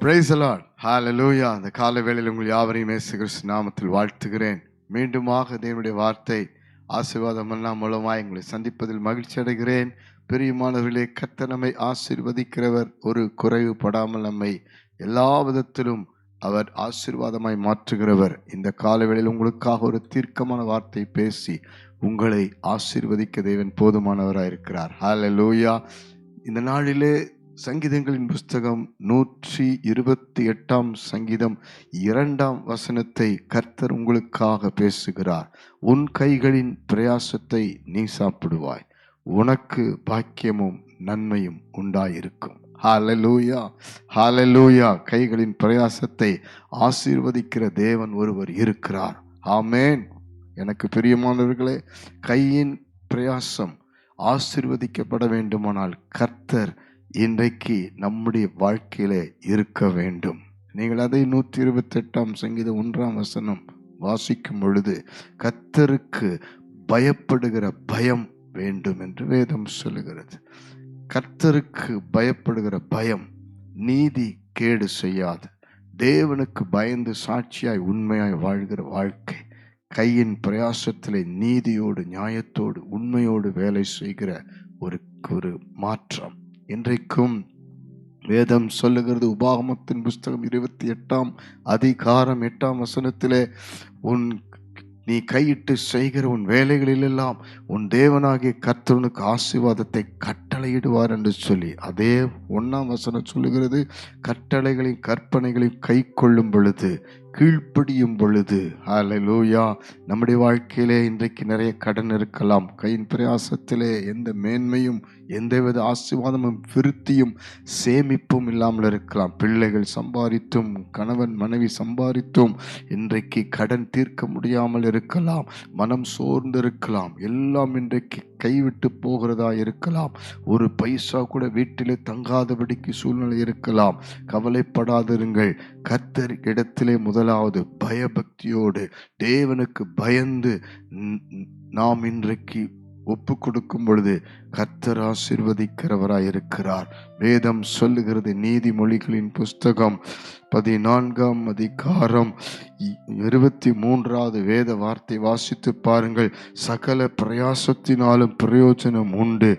Praise the Lord. Hallelujah. அந்த காலை வேளையில் உங்கள் யாவரையும் இயேசு கிறிஸ்து நாமத்தில் வாழ்த்துகிறேன். மீண்டுமாக தேவனுடைய வார்த்தை ஆசீர்வாதம் மூலமாய் உங்களை சந்திப்பதில் மகிழ்ச்சி அடைகிறேன். பிரியமானவர்களே, கர்த்தர் நம்மை ஆசீர்வதிக்கிறவர். ஒரு குறைவுபடாமல் நம்மை எல்லா விதத்திலும் அவர் ஆசீர்வாதமாய் மாற்றுகிறவர். இந்த காலை வேளையில் உங்களுக்காக ஒரு தீர்க்கமான வார்த்தை பேசி உங்களை ஆசீர்வதிக்க தேவன் போதுமானவராய் இருக்கிறார். ஹல்லேலூயா. இந்த நாளிலே சங்கீதங்களின் புஸ்தகம் 128 சங்கீதம் 2 கர்த்தர் உங்களுக்காக பேசுகிறார். உன் கைகளின் பிரயாசத்தை நீ சாப்பிடுவாய், உனக்கு பாக்கியமும் நன்மையும் உண்டாயிருக்கும். ஹல்லேலூயா, ஹல்லேலூயா. கைகளின் பிரயாசத்தை ஆசீர்வதிக்கிற தேவன் ஒருவர் இருக்கிறார். ஆமென். எனக்கு பிரியமானவர்களே, கையின் பிரயாசம் ஆசீர்வதிக்கப்பட வேண்டுமானால் கர்த்தர் இன்றைக்கு நம்முடைய வாழ்க்கையிலே இருக்க வேண்டும். நீங்கள் அதை 128 சங்கீதம் 1 வாசிக்கும் பொழுது கர்த்தருக்கு பயப்படுகிற பயம் வேண்டும் என்று வேதம் சொல்லுகிறது. கர்த்தருக்கு பயப்படுகிற பயம் நீதி கேடு செய்யாது. தேவனுக்கு பயந்து சாட்சியாய் உண்மையாய் வாழ்கிற வாழ்க்கை, கையின் பிரயாசத்திலே நீதியோடு நியாயத்தோடு உண்மையோடு வேலை செய்கிற ஒரு மாற்றம் இன்றைக்கும் வேதம் சொல்லுகிறது. உபாகமத்தின் புஸ்தகம் 28 நீ கையிட்டு செய்கிற உன் வேலைகளிலெல்லாம் உன் தேவனாகிய கர்த்தருக்கு ஆசீர்வாதத்தை கட்டளையிடுவார் என்று சொல்லி, அதே 1 சொல்லுகிறது, கட்டளைகளையும் கற்பனைகளையும் கை கொள்ளும் பொழுது, கீழ்ப்படியும் பொழுது. ஹல்லேலூயா. நம்முடைய வாழ்க்கையிலே இன்றைக்கு நிறைய கடன் இருக்கலாம். கையின் பிரயாசத்திலே எந்த மேன்மையும் எந்தவித ஆசீர்வாதமும் விருத்தியும் சேமிப்பும் இல்லாமல் இருக்கலாம். பிள்ளைகள் சம்பாதித்தும் கணவன் மனைவி சம்பாதித்தும் இன்றைக்கு கடன் தீர்க்க முடியாமல் இருக்கலாம். மனம் சோர்ந்து இருக்கலாம். எல்லாம் இன்றைக்கு கைவிட்டு போகிறதா இருக்கலாம். ஒரு பைசா கூட வீட்டிலே தங்காதபடிக்கு சூழ்நிலை இருக்கலாம். கவலைப்படாதிருங்கள். கர்த்தர் இடத்திலே முதலாவது பயபக்தியோடு தேவனுக்கு பயந்து நாம் இன்றைக்கு ஒப்பு கொடுக்கும் பொழுது கர்த்தர் ஆசீர்வதிக்கிறவராய் இருக்கிறார். வேதம் சொல்லுகிறது, நீதிமொழிகளின் புஸ்தகம் 14 23 வேத வார்த்தை வாசித்து பாருங்கள். சகல பிரயாசத்தினாலும் பிரயோஜனம் உண்டு,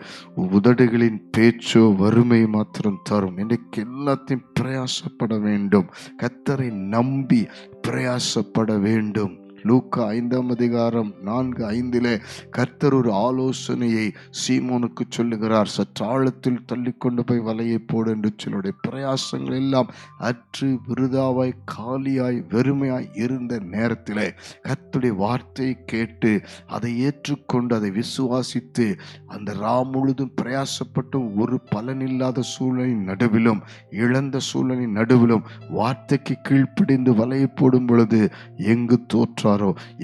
உதடுகளின் பேச்சோ வறுமை மாத்திரம் தரும். இன்றைக்கு எல்லாத்தையும் பிரயாசப்பட வேண்டும். கர்த்தரை நம்பி பிரயாசப்பட வேண்டும். லூக்கா 5 கர்த்தர் ஒரு ஆலோசனையை சீமோனுக்கு சொல்லுகிறார். சற்றாழத்தில் தள்ளி கொண்டு போய் வலையை போடு என்று சொல்லுடைய பிரயாசங்கள் எல்லாம் அற்று விருதாவாய் காலியாய் வெறுமையாய் இருந்த நேரத்திலே கர்த்தருடைய வார்த்தையை கேட்டு அதை ஏற்றுக்கொண்டு அதை விசுவாசித்து அந்த முழுதும் பிரயாசப்பட்டு ஒரு பலனில்லாத சூழ்நிலையின் நடுவிலும் இழந்த சூழ்நிலையின் நடுவிலும் வார்த்தைக்கு கீழ்ப்பிடிந்து வலையை போடும் பொழுது எங்கு தோற்றாரோ,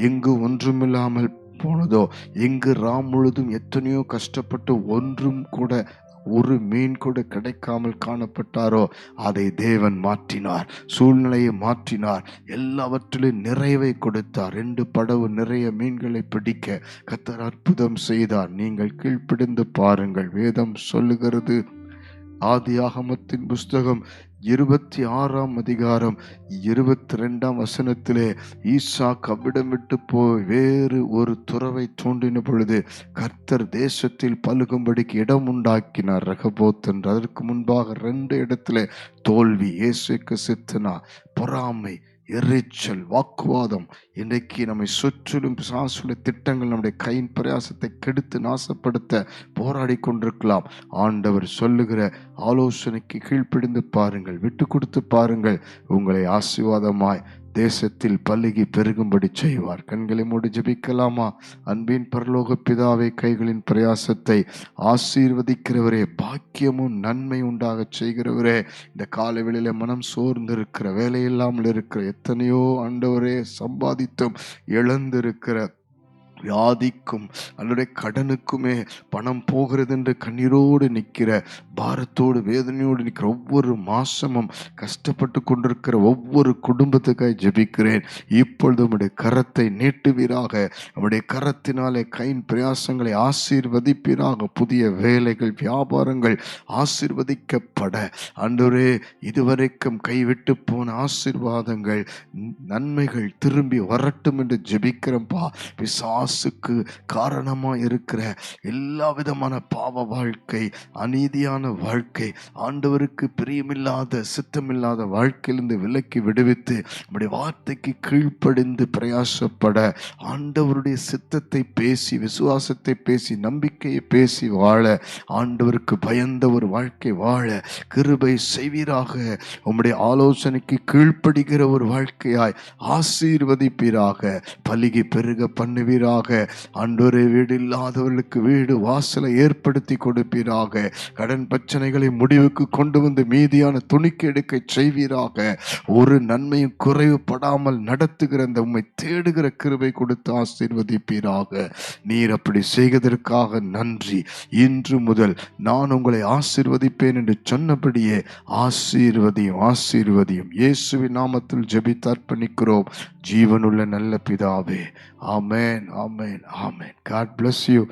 எங்கு ஒன்றுமில்லாமல் போனதோ, எங்கு முழுதும் எத்தனையோ கஷ்டப்பட்டு ஒன்றும் கூட ஒரு மீன் கூட கிடைக்காமல் காணப்பட்டாரோ அதை தேவன் மாற்றினார். சூழ்நிலையை மாற்றினார். எல்லாவற்றிலும் நிறைவை கொடுத்தார். 2 படகு நிறைய மீன்களை பிடிக்க கர்த்தர் அற்புதம் செய்தார். நீங்கள் கீழ்ப்பிடிந்து பாருங்கள். வேதம் சொல்லுகிறது, ஆதியாகமத்தின் புஸ்தகம் 26 ஈசாக்கு அவ்விடம் விட்டு போய் வேறு ஒரு துறவை தோன்றின பொழுது கர்த்தர் தேசத்தில் பலுகும்படிக்கு இடம் உண்டாக்கினார், ரகபோத் என்று. அதற்கு முன்பாக 2 இடத்துல தோல்வி, ஏசேக்கு சித்தனா, பொறாமை, எரிச்சல், வாக்குவாதம். இன்றைக்கு நம்மை சுற்றிலும் பிசாசுடைய திட்டங்கள் நம்முடைய கையின் பிரயாசத்தை கெடுத்து நாசப்படுத்த போராடி கொண்டிருக்கலாம். ஆண்டவர் சொல்லுகிற ஆலோசனைக்கு கீழ்ப்பிடிந்து பாருங்கள், விட்டு கொடுத்து பாருங்கள். உங்களை ஆசீர்வாதமாய் தேசத்தில் பல்லுகி பெருகும்படி செய்வார். கண்களை மூடி ஜெபிக்கலாமா? அன்பின் பரலோக பிதாவே, கைகளின் பிரயாசத்தை ஆசீர்வதிக்கிறவரே, பாக்கியமும் நன்மை உண்டாக செய்கிறவரே, இந்த காலவெளியில மனம் சோர்ந்து இருக்கிற, வேலையில்லாமல் இருக்கிற, எத்தனையோ ஆண்டவரே சம்பாதித்தும் இழந்திருக்கிற வியாதிக்கும் அல்லது கடனுக்குமே பணம் போகிறது என்று கண்ணீரோடு நிற்கிற, பாரத்தோடு வேதனையோடு நிற்கிற, ஒவ்வொரு மாசமும் கஷ்டப்பட்டு கொண்டிருக்கிற ஒவ்வொரு குடும்பத்துக்காய் ஜெபிக்கிறேன். இப்பொழுது உம்முடைய கரத்தை நீட்டுவீராக. உம்முடைய கரத்தினாலே கையின் பிரயாசங்களை ஆசீர்வதிப்பீராக. புதிய வேலைகள், வியாபாரங்கள் ஆசீர்வதிக்கப்பட, ஆண்டவரே இதுவரைக்கும் கைவிட்டு போன ஆசீர்வாதங்கள், நன்மைகள் திரும்பி வரட்டும் என்று ஜெபிக்கிறோம்பா. பிசாசுக்கு காரணமா இருக்கிற எல்லா விதமான பாவ வாழ்க்கை, அநீதியான வாழ்க்கை, ஆண்டவருக்கு பிரியமில்லாத சித்தமில்லாத வாழ்க்கையிலிருந்து விலக்கி விடுவித்து நம்முடைய வார்த்தைக்கு கீழ்ப்படிந்து பிரயாசப்பட, ஆண்டவருடைய சித்தத்தை பேசி, விசுவாசத்தை பேசி, நம்பிக்கையை பேசி வாழ, ஆண்டவருக்கு பயந்த ஒரு வாழ்க்கை வாழ கிருபை செய்வீராக. உம்முடைய ஆலோசனைக்கு கீழ்ப்படுகிற ஒரு வாழ்க்கையாய் ஆசீர்வதிப்பீராக. பலிகி பெருக பண்ணுவீராக. ஆண்டவரே, வீடு இல்லாதவர்களுக்கு வீடு வாசலை ஏற்படுத்தி கொடுப்பீராக. கடன் பிரச்சனைகளை முடிவுக்கு கொண்டு வந்து மீதியான துணிக்கு எடுக்க செய்வீராக. ஒரு நன்மையும் குறைவுபடாமல் நடத்துகிற அந்த உம்மை தேடுகிற கிருபை கொடுத்து ஆசீர்வதிப்பீராக. நீர் அப்படி செய்வதற்காக நன்றி. இன்று முதல் நான் உங்களை ஆசீர்வதிப்பேன் என்று சொன்னபடியே ஆசீர்வதியும் ஆசீர்வதியும். இயேசுவின் நாமத்தில் ஜெபித்து அர்ப்பணிக்கிறோம் ஜீவனுள்ள நல்ல பிதாவே. ஆமென், ஆமென், ஆமென். God bless you.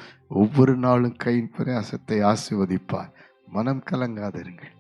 ஒவ்வொரு நாளும் கையின் பிரயாசத்தை ஆசீர்வதிப்பார். மனம் கலங்காதிருங்கள்.